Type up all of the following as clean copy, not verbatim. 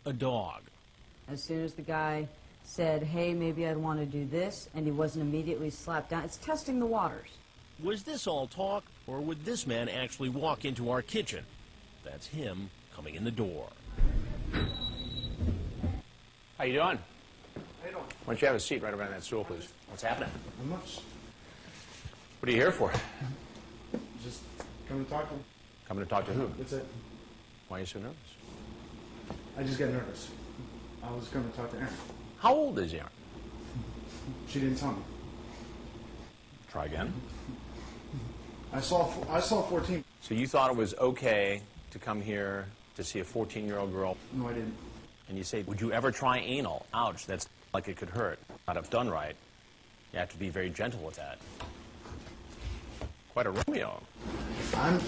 a dog. As soon as the guy said, hey, maybe I'd want to do this, and he wasn't immediately slapped down, it's testing the waters. Was this all talk, or would this man actually walk into our kitchen? That's him coming in the door. How you doing? How you doing? Why don't you have a seat right over on that stool, please? What's happening? Not much. What are you here for? Just coming to talk to him. Coming to talk to who? That's it. Why are you so nervous? I just got nervous. I was coming to talk to Erin. How old is Erin? She didn't tell me. Try again. I saw 14. So you thought it was okay to come here to see a 14-year-old girl? No, I didn't. And you say, would you ever try anal? Ouch, that's like it could hurt. Not if done right. You have to be very gentle with that. Quite a Romeo. I'm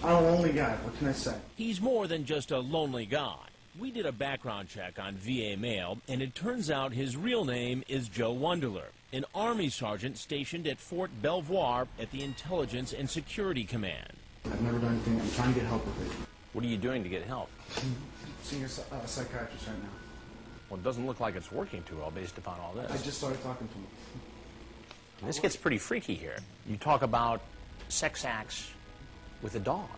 a lonely guy. What can I say? He's more than just a lonely guy. We did a background check on VA mail, and it turns out his real name is Joe Wunderler, an Army sergeant stationed at Fort Belvoir at the Intelligence and Security Command. I've never done anything. I'm trying to get help with it. What are you doing to get help? Seeing a psychiatrist right now. Well, it doesn't look like it's working too well based upon all this. I just started talking to him. And this gets pretty freaky here. You talk about sex acts with a dog.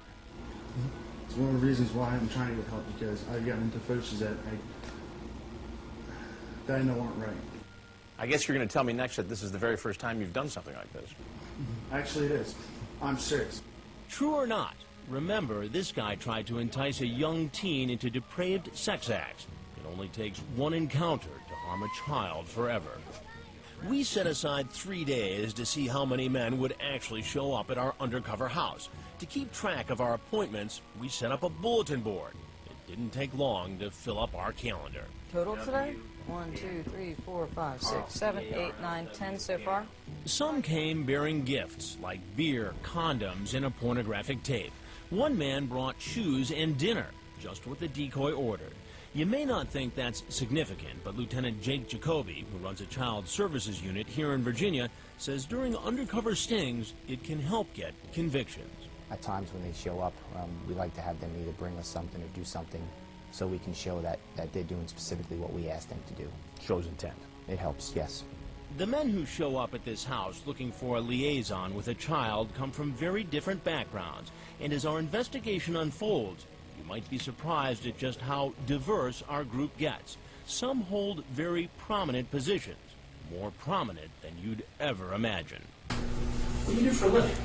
It's one of the reasons why I'm trying to get help, because I've gotten into fetishes that I know aren't right. I guess you're going to tell me next that this is the very first time you've done something like this. Actually, it is. I'm serious. True or not, remember, this guy tried to entice a young teen into depraved sex acts. It only takes one encounter to harm a child forever. We set aside 3 days to see how many men would actually show up at our undercover house. To keep track of our appointments, we set up a bulletin board. It didn't take long to fill up our calendar. Total today? 1, 2, 3, 4, 5, 6, 7, 8, 9, 10 so far. Some came bearing gifts like beer, condoms, and a pornographic tape. One man brought shoes and dinner, just what the decoy ordered. You may not think that's significant, but Lieutenant Jake Jacoby, who runs a child services unit here in Virginia, says during undercover stings, it can help get convictions. At times when they show up, we like to have them either bring us something or do something so we can show that they're doing specifically what we asked them to do. Shows intent. It helps, yes. The men who show up at this house looking for a liaison with a child come from very different backgrounds, and as our investigation unfolds, you might be surprised at just how diverse our group gets. Some hold very prominent positions, more prominent than you'd ever imagine. What do you do for a living?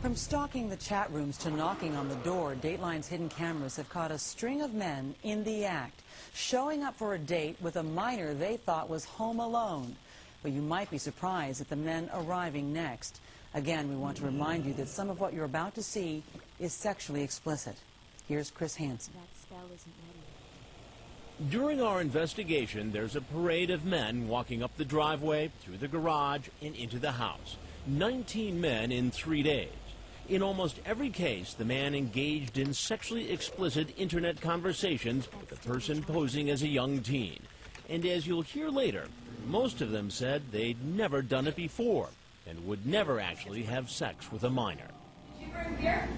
From stalking the chat rooms to knocking on the door, Dateline's hidden cameras have caught a string of men in the act, showing up for a date with a minor they thought was home alone. But you might be surprised at the men arriving next. Again, we want to remind you that some of what you're about to see is sexually explicit. Here's Chris Hansen. That spell isn't ready. During our investigation, there's a parade of men walking up the driveway, through the garage, and into the house. 19 men in 3 days. In almost every case, the man engaged in sexually explicit internet conversations with the person posing as a young teen. And as you'll hear later, most of them said they'd never done it before and would never actually have sex with a minor. Did you bring beer?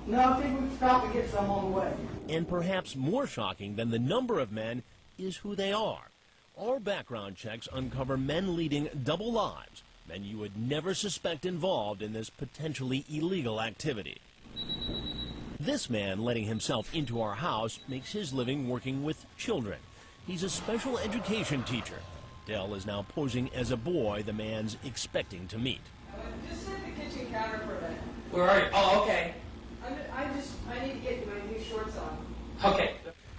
No, I think we stopped to get some on the way. And perhaps more shocking than the number of men is who they are. Our background checks uncover men leading double lives, men you would never suspect involved in this potentially illegal activity. This man letting himself into our house makes his living working with children. He's a special education teacher. Dell is now posing as a boy the man's expecting to meet. Just sit at the kitchen counter for a minute. Where are you? Oh, okay. I need to get my new shorts on. Okay.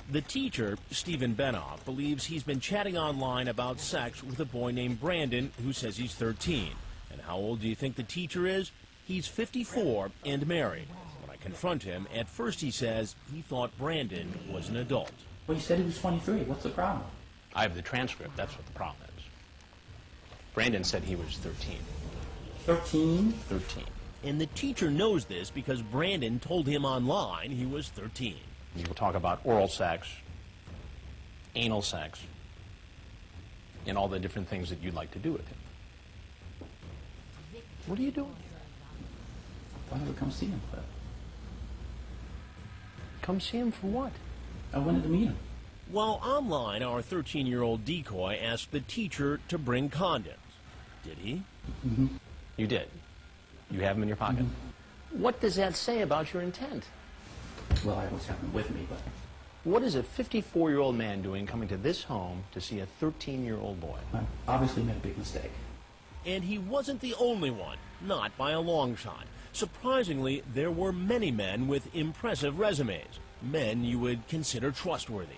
The teacher, Stephen Benoff, believes he's been chatting online about sex with a boy named Brandon who says he's 13. And how old do you think the teacher is? He's 54 and married. When I confront him, at first he says he thought Brandon was an adult. Well, you said he was 23. What's the problem? I have the transcript. That's what the problem is. Brandon said he was 13. 13? 13. And the teacher knows this because Brandon told him online he was 13. You will talk about oral sex, anal sex and all the different things that you'd like to do with him. What are you doing here? Why don't we come see him? Come see him for what? I wanted to meet him. While online, our 13-year-old decoy asked the teacher to bring condoms. Did he? Mm-hmm. You did. You have them in your pocket. Mm-hmm. What does that say about your intent? Well, I always have him with me, but What is a 54-year-old man doing coming to this home to see a 13-year-old boy? I obviously made a big mistake. And he wasn't the only one, not by a long shot. Surprisingly, there were many men with impressive resumes, men you would consider trustworthy.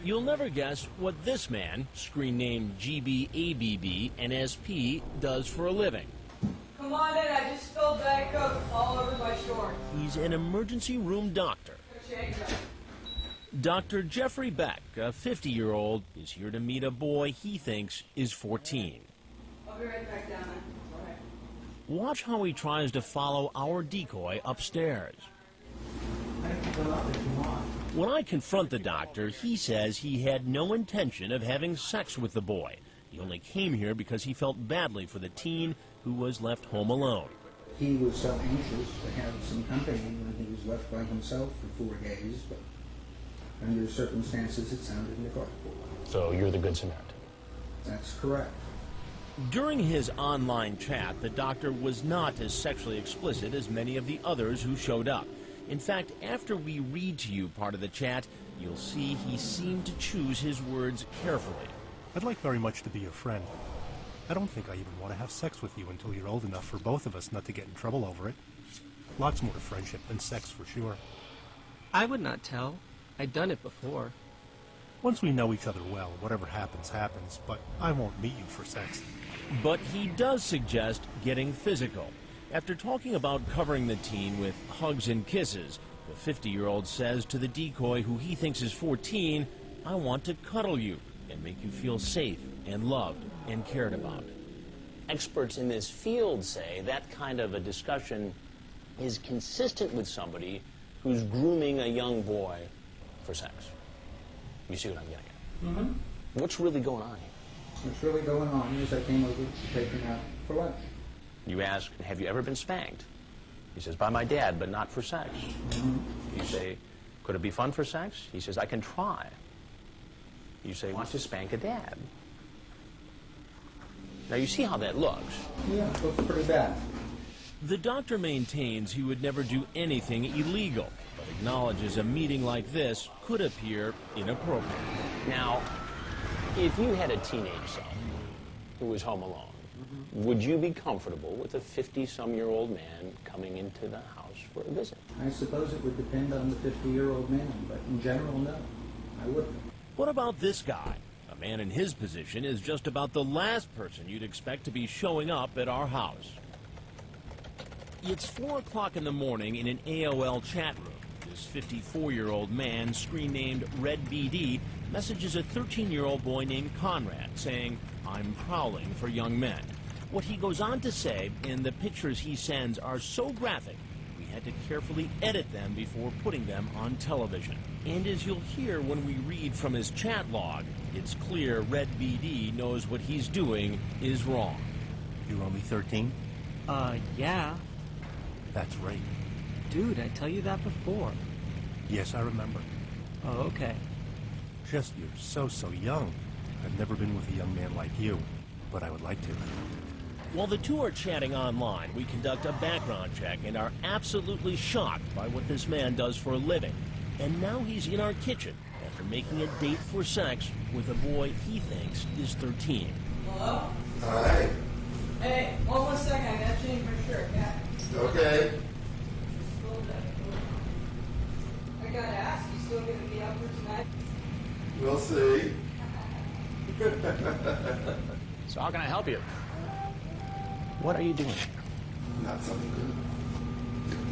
You'll never guess what this man, screen name GBABBNSP, does for a living. Come on in, I just spilled Diet Coke all over my shorts. He's an emergency room doctor. Dr. Jeffrey Beck, a 50-year-old, is here to meet a boy he thinks is 14. I'll be right back down, man. All right. Watch how he tries to follow our decoy upstairs. When I confront the doctor, he says he had no intention of having sex with the boy. He only came here because he felt badly for the teen who was left home alone. He was so anxious to have some company when he was left by himself for 4 days, but under the circumstances it sounded neglectful. So you're the Good Samaritan. That's correct. During his online chat, the doctor was not as sexually explicit as many of the others who showed up. In fact, after we read to you part of the chat, you'll see he seemed to choose his words carefully. I'd like very much to be your friend. I don't think I even want to have sex with you until you're old enough for both of us not to get in trouble over it. Lots more to friendship than sex for sure. I would not tell. I'd done it before. Once we know each other well, whatever happens, happens, but I won't meet you for sex. But he does suggest getting physical. After talking about covering the teen with hugs and kisses, the 50-year-old says to the decoy who he thinks is 14, I want to cuddle you and make you feel safe and loved and cared about. Experts in this field say that kind of a discussion is consistent with somebody who's grooming a young boy for sex. You see what I'm getting at? Mm-hmm. What's really going on here? What's really going on is I came over to take him out for lunch. You ask, have you ever been spanked? He says, by my dad, but not for sex. Mm-hmm. You say, could it be fun for sex? He says, I can try. You say, want to spank a dad? Now you see how that looks. Yeah, it looks pretty bad. The doctor maintains he would never do anything illegal, but acknowledges a meeting like this could appear inappropriate. Now, if you had a teenage son who was home alone, would you be comfortable with a 50-some-year-old man coming into the house for a visit? I suppose it would depend on the 50-year-old man, but in general, no. I wouldn't. What about this guy? A man in his position is just about the last person you'd expect to be showing up at our house. It's 4 o'clock in the morning in an AOL chat room. This 54-year-old man, screen named Red BD, messages a 13-year-old boy named Conrad, saying, I'm prowling for young men. What he goes on to say, and the pictures he sends are so graphic, we had to carefully edit them before putting them on television. And as you'll hear when we read from his chat log, it's clear Red BD knows what he's doing is wrong. You're only 13? Yeah. That's right. Dude, I tell you that before. Yes, I remember. Oh, okay. Just you're so young. I've never been with a young man like you, but I would like to. While the two are chatting online, we conduct a background check and are absolutely shocked by what this man does for a living. And now he's in our kitchen after making a date for sex with a boy he thinks is 13. Hello? Hi. Hey, hold on a second, I gotta change my shirt, yeah? Okay. I gotta ask, you still gonna be up for tonight? We'll see. So how can I help you? What are you doing? Not something good.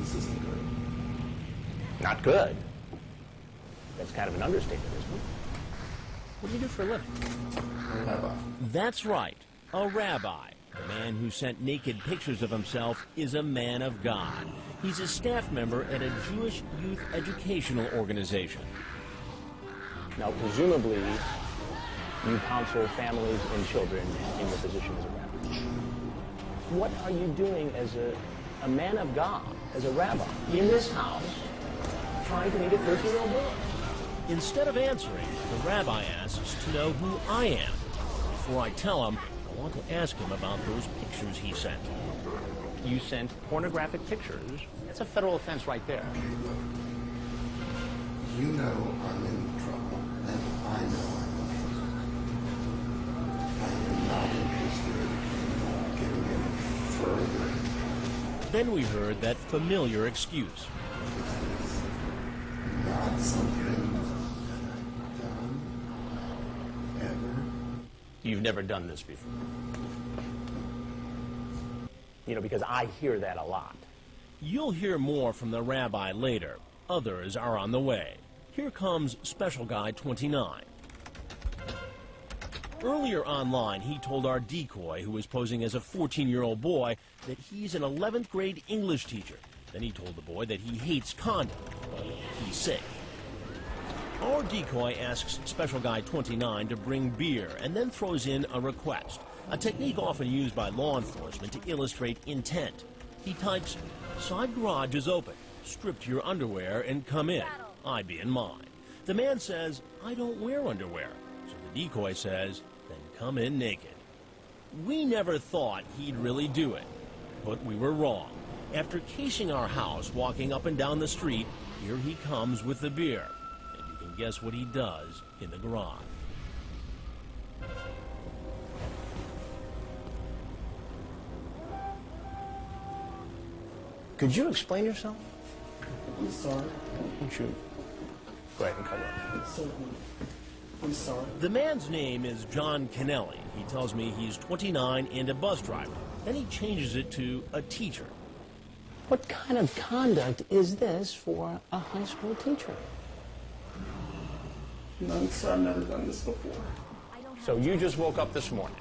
This isn't good. Not good. That's kind of an understatement, isn't it? What do you do for a living? Rabbi. That's right, a rabbi. The man who sent naked pictures of himself is a man of God. He's a staff member at a Jewish youth educational organization. Now, presumably, you counsel families and children in your position as a rabbi. What are you doing as a man of God, as a rabbi, in this house, trying to meet a 13-year-old boy? Instead of answering, the rabbi asks to know who I am. Before I tell him, I want to ask him about those pictures he sent. You sent pornographic pictures. That's a federal offense right there. You know I'm in trouble, and I know I am not interested in getting any further. Then we heard that familiar excuse. Not something I've done ever. You've never done this before. You know, because I hear that a lot. You'll hear more from the rabbi later. Others are on the way. Here comes Special Guy 29. Earlier online, he told our decoy, who was posing as a 14-year-old boy, that he's an 11th grade English teacher. Then he told the boy that he hates condoms, but he's safe. Our decoy asks Special Guy 29 to bring beer and then throws in a request, a technique often used by law enforcement to illustrate intent. He types, "Side garage is open. Strip to your underwear and come in. I be in mine." The man says, "I don't wear underwear." So the decoy says, "Then come in naked." We never thought he'd really do it, but we were wrong. After casing our house, walking up and down the street, here he comes with the beer. And you can guess what he does in the garage. Could you explain yourself? I'm sorry. Won't you go ahead and cover up? Certainly. I'm sorry. The man's name is John Kennelly. He tells me he's 29 and a bus driver. Then he changes it to a teacher. What kind of conduct is this for a high school teacher? No, sir, I've never done this before. So you just woke up this morning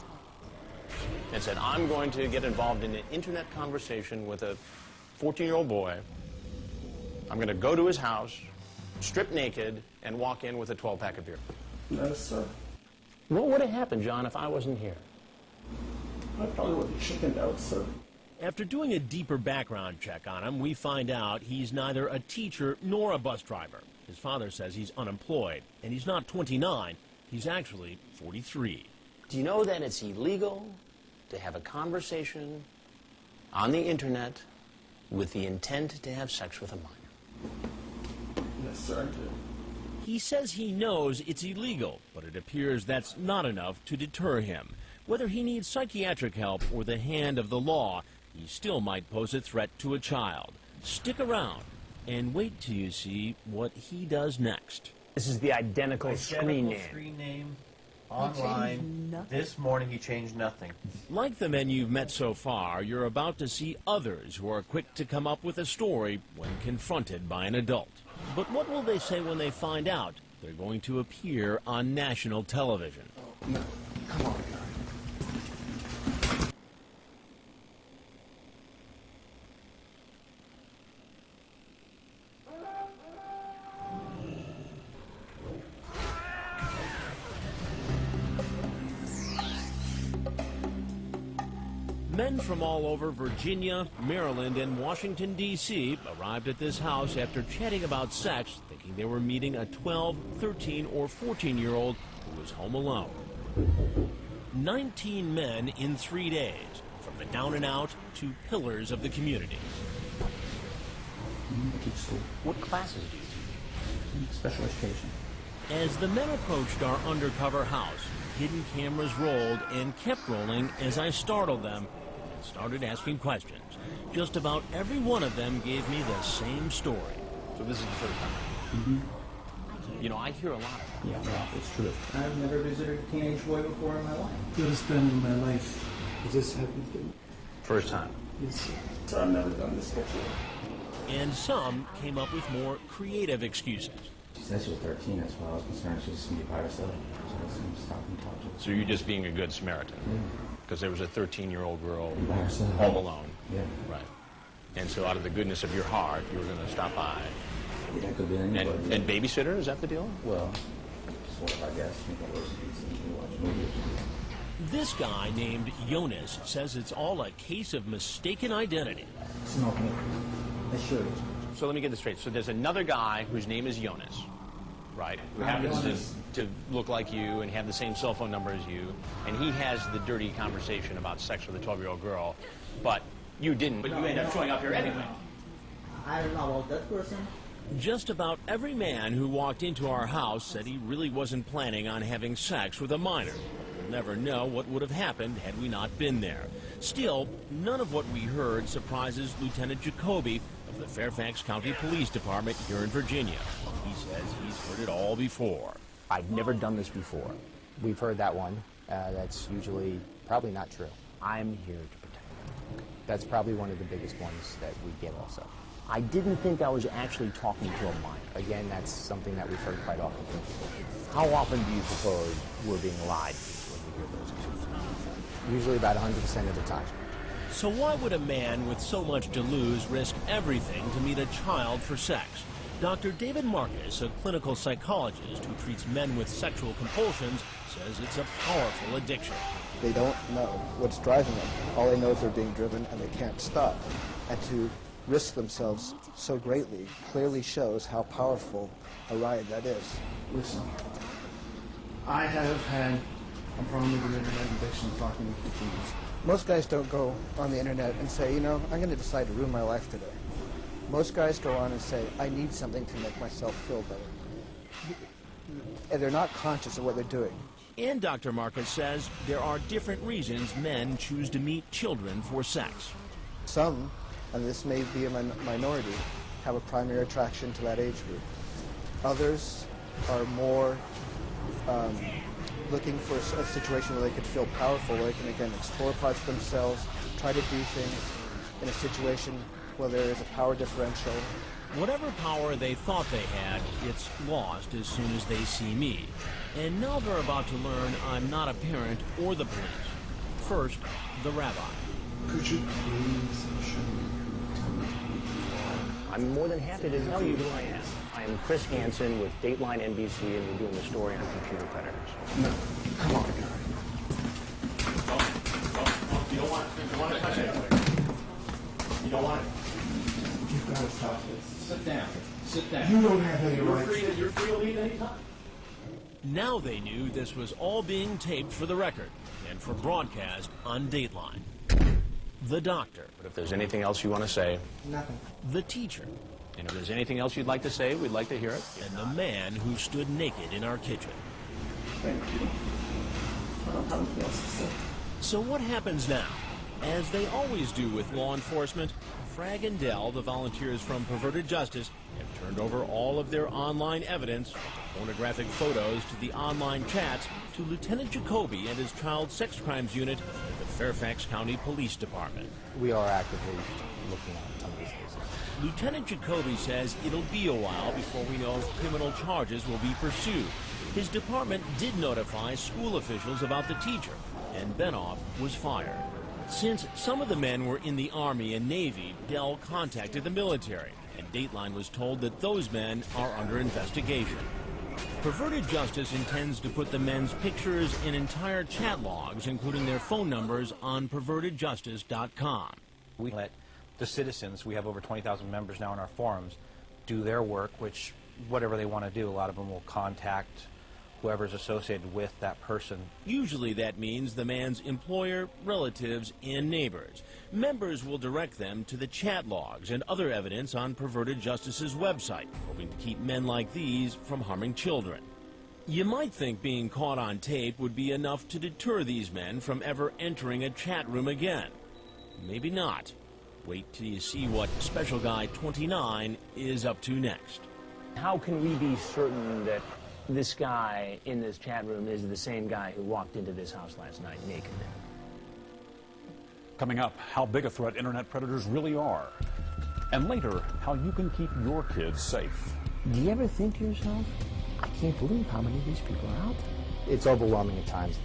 and said, I'm going to get involved in an internet conversation with a 14-year-old boy. I'm going to go to his house, strip naked, and walk in with a 12-pack of beer. No, sir. What would have happened, John, if I wasn't here? I probably would have chickened out, sir. After doing a deeper background check on him, we find out he's neither a teacher nor a bus driver. His father says he's unemployed, and he's not 29. He's actually 43. Do you know that it's illegal to have a conversation on the internet with the intent to have sex with a minor? Yes, sir, I do. He says he knows it's illegal, but it appears that's not enough to deter him. Whether he needs psychiatric help or the hand of the law, he still might pose a threat to a child. Stick around and wait till you see what he does next. This is the identical screen name. Screen name online. This morning he changed nothing. Like the men you've met so far, you're about to see others who are quick to come up with a story when confronted by an adult. But what will they say when they find out they're going to appear on national television? No, come on, guys. Men from all over Virginia, Maryland, and Washington, D.C. arrived at this house after chatting about sex, thinking they were meeting a 12, 13, or 14-year-old who was home alone. 19 men in 3 days, from the down and out to pillars of the community. I teach school. What classes do you teach? Special education. As the men approached our undercover house, hidden cameras rolled and kept rolling as I startled them and started asking questions. Just about every one of them gave me the same story. So this is the first time. Mm-hmm. You know, I hear a lot of it. Yeah, well, it's true. I've never visited a teenage boy before in my life. First time in my life. Has this happened to you? First time. Yes, sir. Sir, I've never done this before. And some came up with more creative excuses. She said she was 13, that's why I was concerned she was going to be by herself. So I was going to stop and talk to her. So you're just being a good Samaritan? Because there was a 13-year-old girl By herself. home alone. Yeah. Right. And so out of the goodness of your heart, you were going to stop by. Yeah, that could be anybody. And babysitter, is that the deal? Well, sort of, I guess, universities and watch movies. This guy named Jonas says it's all a case of mistaken identity. It's not me. I assure you. So let me get this straight. So there's another guy whose name is Jonas, right? Who happens to look like you and have the same cell phone number as you, and he has the dirty conversation about sex with a 12-year-old girl, but you didn't. But you end up showing up here anyway. I don't know about that person. Just about every man who walked into our house said he really wasn't planning on having sex with a minor. We'll never know what would have happened had we not been there. Still, none of what we heard surprises Lieutenant Jacoby of the Fairfax County Police Department here in Virginia. He says he's heard it all before. I've never done this before. We've heard that one. That's usually probably not true. I'm here to protect them. That's probably one of the biggest ones that we get also. I didn't think I was actually talking to a minor. Again, that's something that we've heard quite often from people. How often do you suppose we're being lied to when we hear those excuses? Usually about 100% of the time. So why would a man with so much to lose risk everything to meet a child for sex? Dr. David Marcus, a clinical psychologist who treats men with sexual compulsions, says it's a powerful addiction. They don't know what's driving them. All they know is they're being driven and they can't stop. And to risk themselves so greatly clearly shows how powerful a ride that is. Listen, I have had a problem with the internet addiction talking to people. Most guys don't go on the internet and say, you know, I'm going to decide to ruin my life today. Most guys go on and say, I need something to make myself feel better. And they're not conscious of what they're doing. And Dr. Marcus says there are different reasons men choose to meet children for sex. Some, and this may be a minority, have a primary attraction to that age group. Others are more looking for a situation where they could feel powerful, where they can again explore parts of themselves, try to do things in a situation where there is a power differential. Whatever power they thought they had, it's lost as soon as they see me. And now they're about to learn I'm not a parent or the police. First, the rabbi. Could you please show me? I'm more than happy to tell you who I am. I am Chris Hansen with Dateline NBC, and we're doing the story on computer predators. No, come on, guy. You don't want to touch it. You don't want it. You've got to stop this. Sit down. Sit down. You don't have any rights. You're free to leave anytime. Now they knew this was all being taped for the record and for broadcast on Dateline. The doctor. But if there's anything else you want to say, Nothing. The teacher. and if there's anything else you'd like to say, we'd like to hear it. And the man who stood naked in our kitchen. Thank you. I don't have anything else to say. So what happens now? As they always do with law enforcement, Frag and Dell, the volunteers from Perverted Justice, have turned over all of their online evidence, from the pornographic photos to the online chats, to Lieutenant Jacoby and his child sex crimes unit at the Fairfax County Police Department. We are actively looking at some of these cases. Lieutenant Jacoby says it'll be a while before we know if criminal charges will be pursued. His department did notify school officials about the teacher, and Benoff was fired. Since some of the men were in the Army and Navy, Dell contacted the military, and Dateline was told that those men are under investigation. Perverted Justice intends to put the men's pictures and entire chat logs, including their phone numbers, on pervertedjustice.com. We let the citizens, we have over 20,000 members now in our forums, do their work, which whatever they want to do, a lot of them will contact whoever's associated with that person. Usually that means the man's employer, relatives, and neighbors. Members will direct them to the chat logs and other evidence on Perverted Justice's website, hoping to keep men like these from harming children. You might think being caught on tape would be enough to deter these men from ever entering a chat room again. Maybe not. Wait till you see what Special Guy 29 is up to next. How can we be certain that this guy in this chat room is the same guy who walked into this house last night naked? Coming up, how big a threat internet predators really are. And later, how you can keep your kids safe. Do you ever think to yourself, I can't believe how many of these people are out there? It's overwhelming at times.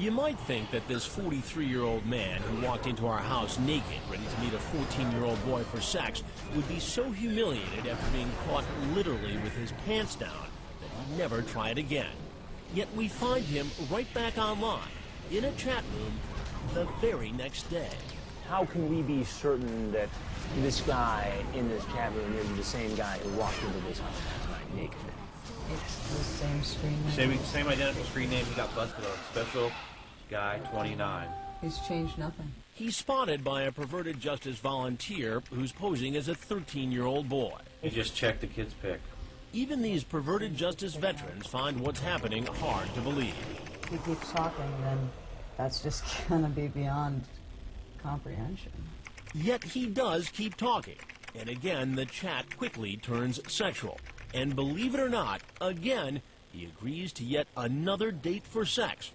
You might think that this 43-year-old man who walked into our house naked, ready to meet a 14-year-old boy for sex, would be so humiliated after being caught literally with his pants down that he'd never try it again. Yet we find him right back online, in a chat room, the very next day. How can we be certain that this guy in this chat room is the same guy who walked into this house last night naked? It's the same screen name. Same identical screen name he got busted on. Special Guy 29. He's changed nothing. He's spotted by a perverted justice volunteer who's posing as a 13-year-old boy. He just checked the kid's pic. Even these perverted justice veterans find what's happening hard to believe. If he keeps talking, then that's just gonna be beyond comprehension. Yet he does keep talking. And again, the chat quickly turns sexual. And believe it or not, again, he agrees to yet another date for sex.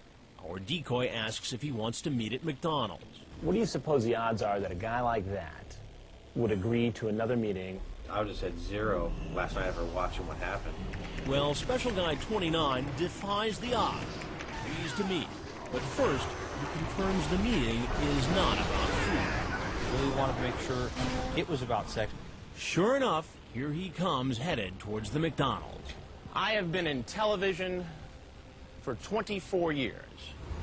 Our decoy asks if he wants to meet at McDonald's. What do you suppose the odds are that a guy like that would agree to another meeting? I would have said 0 last night after watching what happened. Well, Special Guy 29 defies the odds. Agrees to meet. But first, he confirms the meeting is not about food. Really wanted to make sure it was about sex. Sure enough, here he comes headed towards the McDonald's. I have been in television for 24 years.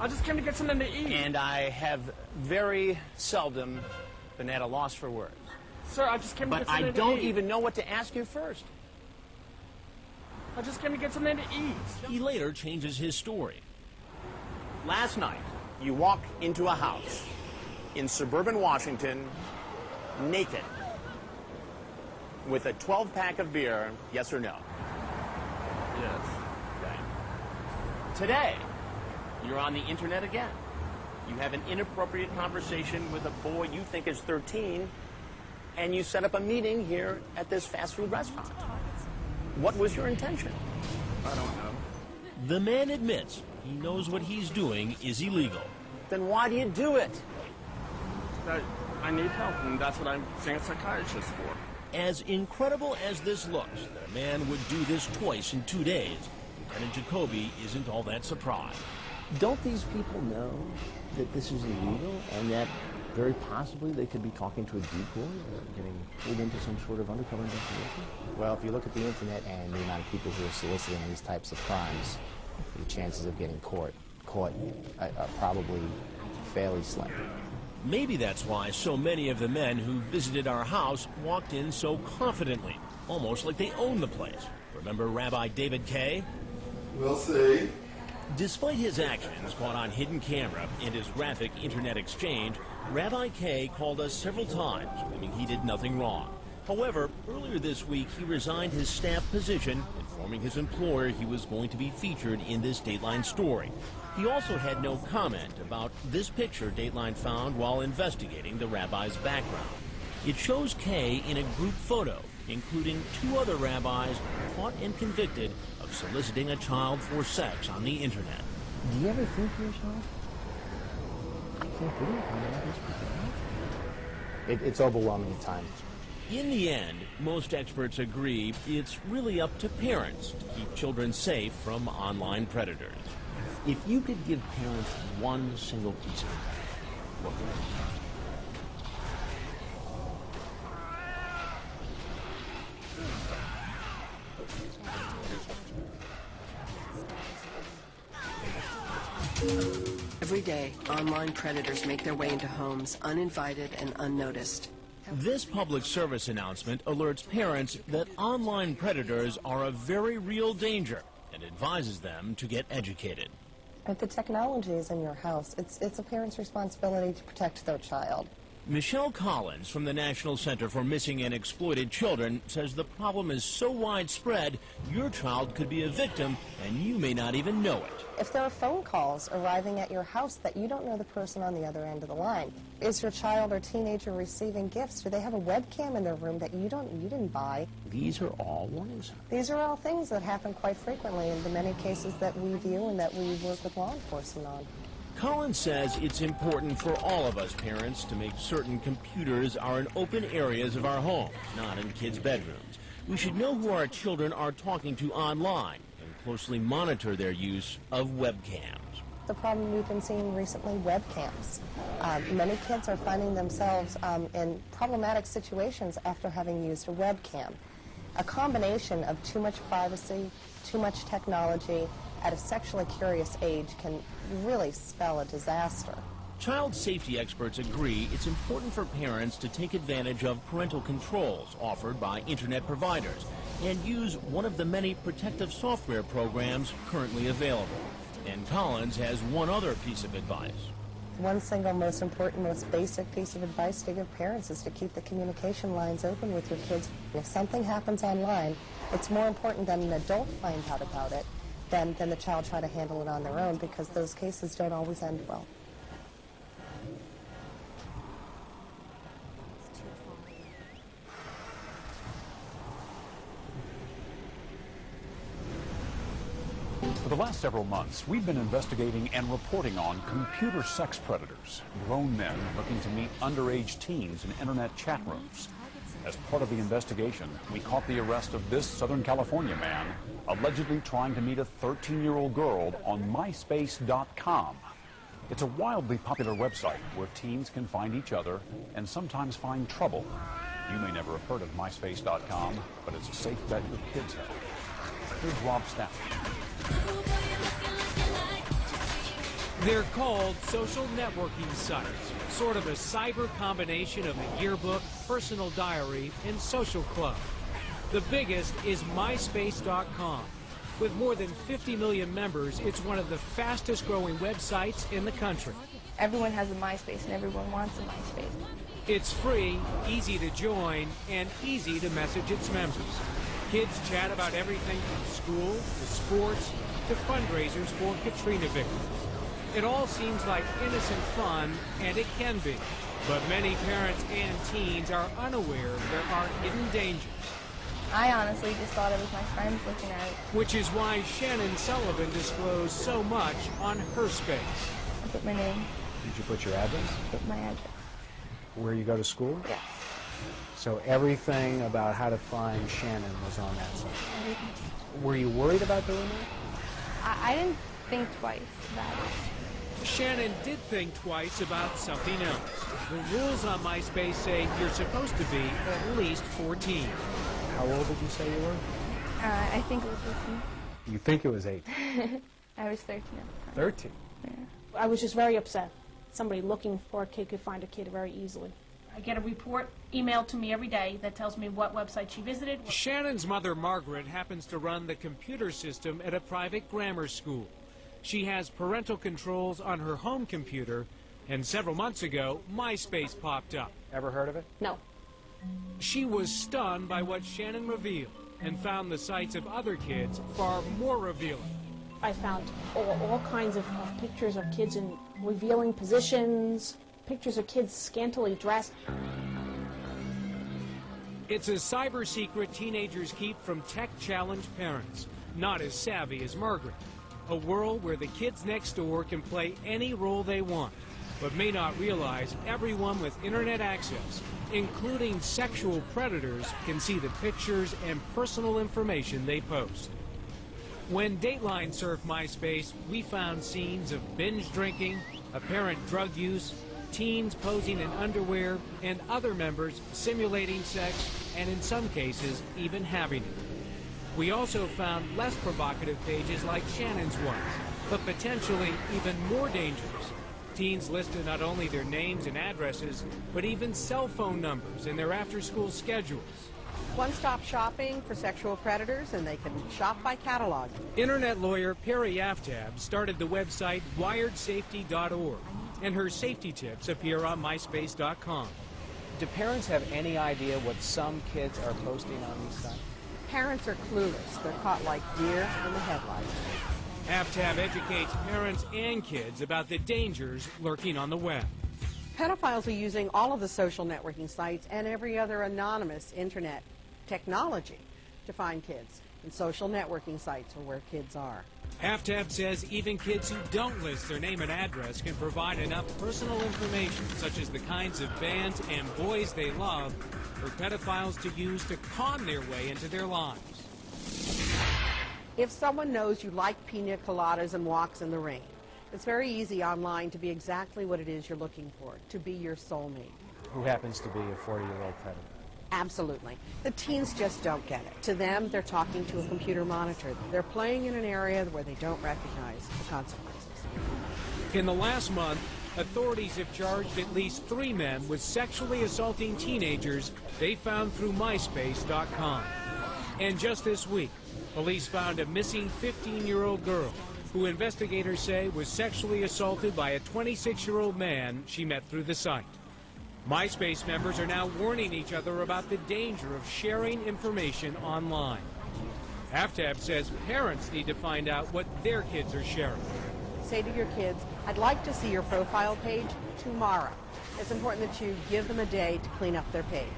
I just came to get something to eat. And I have very seldom been at a loss for words. Sir, I just came to get But I something to don't eat. even know what to ask you first. I just came to get something to eat. He later changes his story. Last night, you walk into a house in suburban Washington, naked, with a 12-pack of beer, yes or no? Yes. Okay. Today, you're on the internet again. You have an inappropriate conversation with a boy you think is 13, and you set up a meeting here at this fast food restaurant. What was your intention? I don't know. The man admits he knows what he's doing is illegal. Then why do you do it? I need help, and that's what I'm seeing a psychiatrist for. As incredible as this looks, that a man would do this twice in 2 days, Lieutenant Jacoby isn't all that surprised. Don't these people know that this is illegal and that very possibly they could be talking to a decoy or getting pulled into some sort of undercover investigation? Well, if you look at the internet and the amount of people who are soliciting these types of crimes, the chances of getting caught are probably fairly slim. Maybe that's why so many of the men who visited our house walked in so confidently, almost like they owned the place. Remember Rabbi David Kay? We'll see. Despite his actions caught on hidden camera and his graphic internet exchange, Rabbi Kay called us several times, claiming he did nothing wrong. However, earlier this week, he resigned his staff position, informing his employer he was going to be featured in this Dateline story. He also had no comment about this picture Dateline found while investigating the rabbi's background. It shows Kay in a group photo, including 2 other rabbis caught and convicted of soliciting a child for sex on the internet. Do you ever think to yourself, I can't believe how many of these people are? It's overwhelming at times. In the end, most experts agree it's really up to parents to keep children safe from online predators. If you could give parents one single piece of advice, what would it be? Every day, online predators make their way into homes uninvited and unnoticed. This public service announcement alerts parents that online predators are a very real danger and advises them to get educated. If the technology is in your house, it's a parent's responsibility to protect their child. Michelle Collins from the National Center for Missing and Exploited Children says the problem is so widespread, your child could be a victim and you may not even know it. If there are phone calls arriving at your house that you don't know the person on the other end of the line, is your child or teenager receiving gifts? Do they have a webcam in their room that you didn't buy? These are all warning signs. These are all things that happen quite frequently in the many cases that we view and that we work with law enforcement on. Collins says it's important for all of us parents to make certain computers are in open areas of our homes, not in kids' bedrooms. We should know who our children are talking to online and closely monitor their use of webcams. The problem we've been seeing recently, webcams. Many kids are finding themselves in problematic situations after having used a webcam. A combination of too much privacy, too much technology, at a sexually curious age can really spell a disaster. Child safety experts agree it's important for parents to take advantage of parental controls offered by internet providers and use one of the many protective software programs currently available. And Collins has one other piece of advice. One single most important, most basic piece of advice to give parents is to keep the communication lines open with your kids. If something happens online, it's more important that an adult find out about it than the child try to handle it on their own, because those cases don't always end well. For the last several months, we've been investigating and reporting on computer sex predators, grown men looking to meet underage teens in internet chat rooms. As part of the investigation, we caught the arrest of this Southern California man allegedly trying to meet a 13-year-old girl on MySpace.com. It's a wildly popular website where teens can find each other and sometimes find trouble. You may never have heard of MySpace.com, but it's a safe bet your kids have. Here's Rob Stafford. They're called social networking sites, sort of a cyber combination of a yearbook, personal diary, and social club. The biggest is MySpace.com. With more than 50 million members, it's one of the fastest growing websites in the country. Everyone has a MySpace and everyone wants a MySpace. It's free, easy to join, and easy to message its members. Kids chat about everything from school to sports to fundraisers for Katrina victims. It all seems like innocent fun, and it can be. But many parents and teens are unaware there are hidden dangers. I honestly just thought it was my friends looking at it. Which is why Shannon Sullivan disclosed so much on her space. I put my name. Did you put your address? Put my address. Where you go to school? Yes. So everything about how to find Shannon was on that site. Everything. Were you worried about doing that? I didn't think twice about it. Shannon did think twice about something else. The rules on MySpace say you're supposed to be at least 14. How old did you say you were? I think it was 18. You think it was 8? I was 13 at the time. 13? Yeah. I was just very upset. Somebody looking for a kid could find a kid very easily. I get a report emailed to me every day that tells me what website she visited. Shannon's mother, Margaret, happens to run the computer system at a private grammar school. She has parental controls on her home computer, and several months ago, MySpace popped up. Ever heard of it? No. She was stunned by what Shannon revealed and found the sites of other kids far more revealing. I found all kinds of pictures of kids in revealing positions, pictures of kids scantily dressed. It's a cyber secret teenagers keep from tech-challenged parents, not as savvy as Margaret. A world where the kids next door can play any role they want, but may not realize everyone with internet access, including sexual predators, can see the pictures and personal information they post. When Dateline surfed MySpace, we found scenes of binge drinking, apparent drug use, teens posing in underwear, and other members simulating sex, and in some cases, even having it. We also found less provocative pages like Shannon's was, but potentially even more dangerous. Teens listed not only their names and addresses, but even cell phone numbers and their after-school schedules. One-stop shopping for sexual predators, and they can shop by catalog. Internet lawyer Perry Aftab started the website wiredsafety.org, and her safety tips appear on MySpace.com. Do parents have any idea what some kids are posting on these sites? Parents are clueless. They're caught like deer in the headlights. Aftab educates parents and kids about the dangers lurking on the web. Pedophiles are using all of the social networking sites and every other anonymous internet technology to find kids. And social networking sites are where kids are. Aftab says even kids who don't list their name and address can provide enough personal information, such as the kinds of bands and boys they love, for pedophiles to use to con their way into their lives. If someone knows you like pina coladas and walks in the rain, It's very easy online to be exactly what it is you're looking for, to be your soulmate. Who happens to be a 40-year-old predator. Absolutely. The teens just don't get it. To them, they're talking to a computer monitor. They're playing in an area where they don't recognize the consequences. In the last month, authorities have charged at least 3 men with sexually assaulting teenagers they found through MySpace.com. And just this week, police found a missing 15-year-old girl who investigators say was sexually assaulted by a 26-year-old man she met through the site. MySpace members are now warning each other about the danger of sharing information online. AFTAB says parents need to find out what their kids are sharing. Say to your kids, I'd like to see your profile page tomorrow. It's important that you give them a day to clean up their page.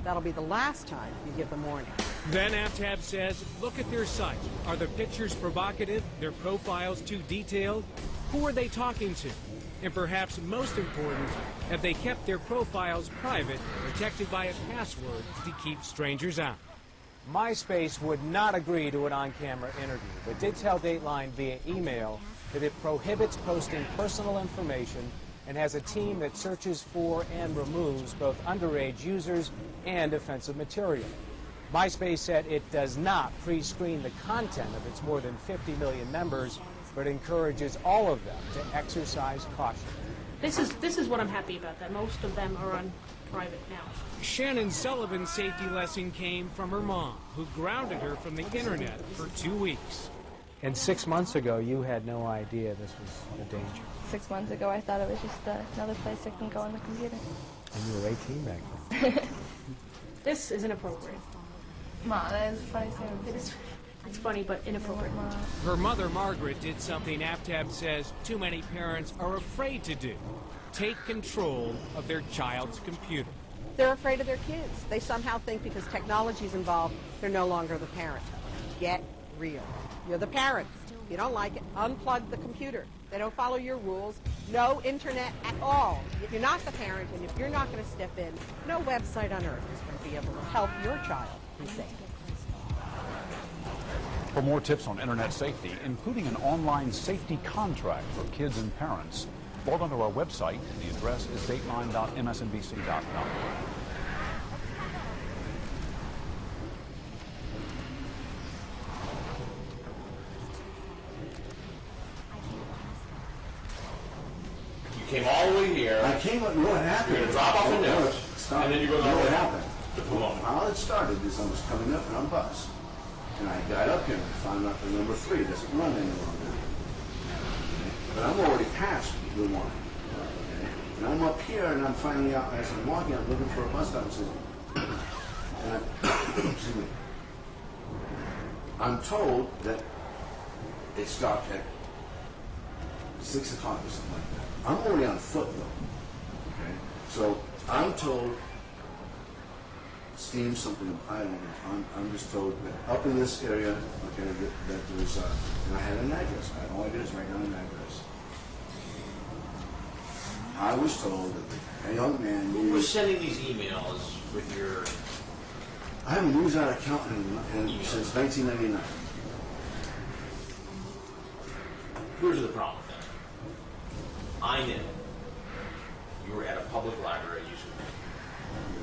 That'll be the last time you give them warning. Then AFTAB says, look at their site. Are the pictures provocative? Their profiles too detailed? Who are they talking to? And perhaps most important, have they kept their profiles private, protected by a password to keep strangers out? MySpace would not agree to an on-camera interview, but did tell Dateline via email that it prohibits posting personal information and has a team that searches for and removes both underage users and offensive material. MySpace said it does not pre-screen the content of its more than 50 million members, but encourages all of them to exercise caution. This is what I'm happy about, that most of them are on private now. Shannon Sullivan's safety lesson came from her mom, who grounded her from the internet for 2 weeks. And 6 months ago, you had no idea this was a danger. 6 months ago, I thought it was just another place I can go on the computer. And you were 18 back then. This is inappropriate. Ma, that is funny. It's funny, but inappropriate. Her mother, Margaret, did something AFTAB says too many parents are afraid to do. Take control of their child's computer. They're afraid of their kids. They somehow think because technology's involved, they're no longer the parent. Get real. You're the parent. If you don't like it, unplug the computer. They don't follow your rules. No internet at all. If you're not the parent, and if you're not going to step in, no website on earth is going to be able to help your child be safe. For more tips on internet safety, including an online safety contract for kids and parents, log on to our website. The address is dateline.msnbc.com. You came all the way here. I came up, you know what happened? You're going to drop off a note, and then you go You know what down. happened? How it started is I was coming up on a bus. And I got up here and I found out the number 3 doesn't run any longer. But I'm already past the 1. And I'm up here and I'm finding out as I'm walking, I'm looking for a bus stop. And excuse me. I'm told that it stopped at 6 o'clock or something like that. I'm already on foot though. Okay? So I'm told steam something, I don't know. I'm just told that up in this area, okay, that there's, and I had an address. All I did is write down an address. I was told that a young man... Who was sending these emails with your... I haven't used that account since 1999. Here's the problem with that. I knew you were at a public library using it.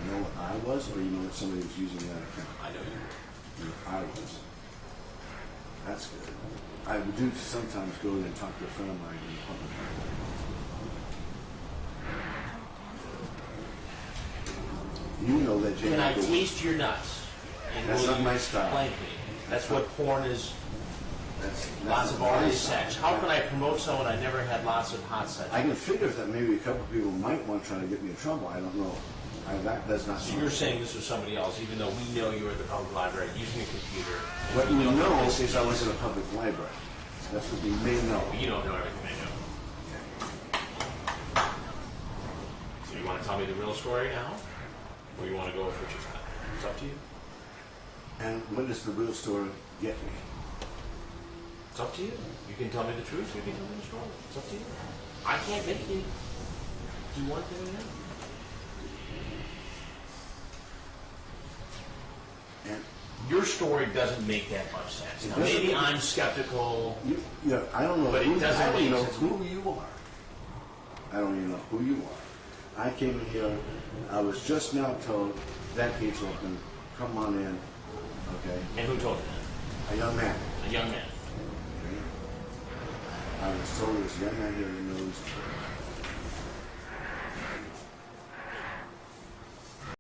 You know what I was, or you know that somebody was using that account? I know you were. I was. That's good. I do sometimes go in and talk to a friend of mine in the public library. You know that Jane... Can I taste your nuts? And That's will not you my style. blank me? That's what porn is. That's lots of not my art is style. sex. How can I promote someone I never had lots of hot sex? I can figure that maybe a couple of people might want to try to get me in trouble. I don't know. That does not. So you're saying this was somebody else, even though we know you were at the public library using a computer. What we know this is I was in a public library. That's what we may know. But you don't know everything I know. So you want to tell me the real story now? Or you want to go with what you said? It's up to you. And when does the real story get me? It's up to you. You can tell me the truth, you can tell me the story. It's up to you. I can't make you do one thing or the other. And your story doesn't make that much sense. Now, maybe I'm skeptical. Yeah, I don't know. But it doesn't I don't make know sense. who you are. I don't even know who you are. I came in here. I was just now told that gate's open. Come on in. Okay. And who told you that? A young man. A young man. Okay. I was told this young man here who knows